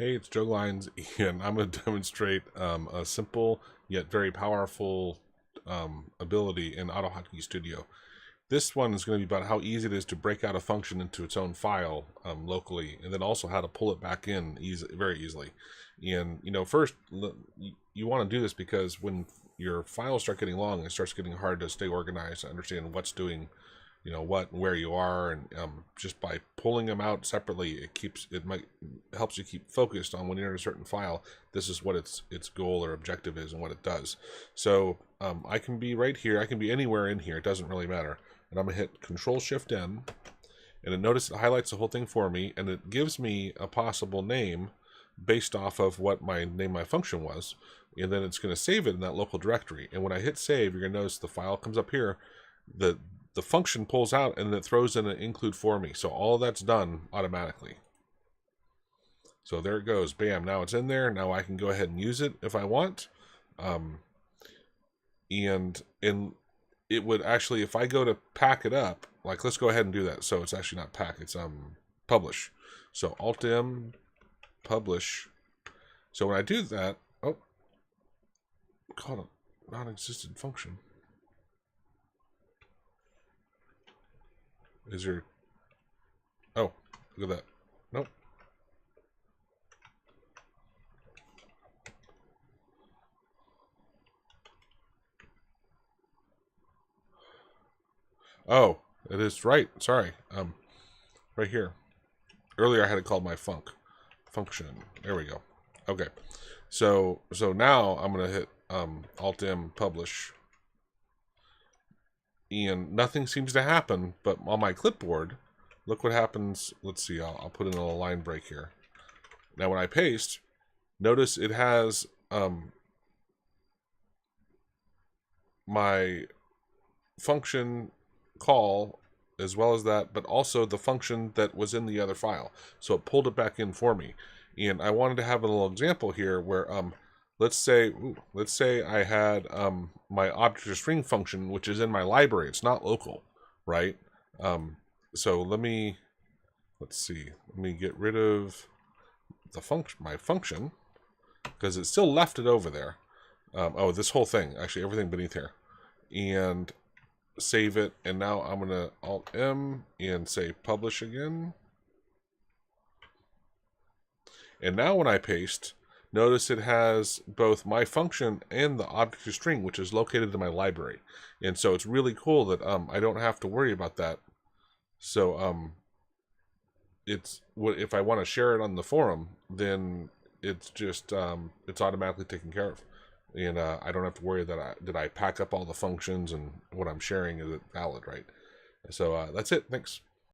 Hey, it's Joe Lines, and I'm going to demonstrate a simple yet very powerful ability in AutoHotkey Studio. This one is going to be about how easy it is to break out a function into its own file locally, and then also how to pull it back in very easily. And first you want to do this because when your files start getting long, it starts getting hard to stay organized and understand what's doing what and where you are, and just by pulling them out separately, it helps you keep focused on when you're in a certain file. This is what its goal or objective is and what it does. So I can be right here, I can be anywhere in here, it doesn't really matter, and I'm gonna hit Control-Shift-N, and then notice it highlights the whole thing for me, and it gives me a possible name based off of what my function was, and then it's going to save it in that local directory. And when I hit save, you're going to notice the file comes up here, the function pulls out, and it throws in an include for me. So all of that's done automatically. So there it goes. Bam. Now it's in there. Now I can go ahead and use it if I want. And it would actually, if I go to pack it up, like let's go ahead and do that. So it's actually not pack, it's publish. So Alt-M, publish. So when I do that, oh, called a non-existent function. Is there, oh, look at that. Nope. Oh, it is right. Sorry. Right here. Earlier I had it called my function. There we go. Okay. So now I'm gonna hit Alt-M publish, and nothing seems to happen. But on my clipboard, look what happens. Let's see. I'll put in a little line break here. Now when I paste, notice it has my function call as well as that, but also the function that was in the other file. So it pulled it back in for me. And I wanted to have a little example here where let's say I had my object or string function, which is in my library. It's not local, right? So let's see. Let me get rid of my function, because it still left it over there. Oh, this whole thing, actually everything beneath here. And save it, and now I'm gonna Alt-M and say publish again. And now when I paste, notice it has both my function and the object or string, which is located in my library. And so it's really cool that I don't have to worry about that. So if I want to share it on the forum, then it's just it's automatically taken care of. And I don't have to worry that did I pack up all the functions and what I'm sharing, is it valid, right? So that's it. Thanks.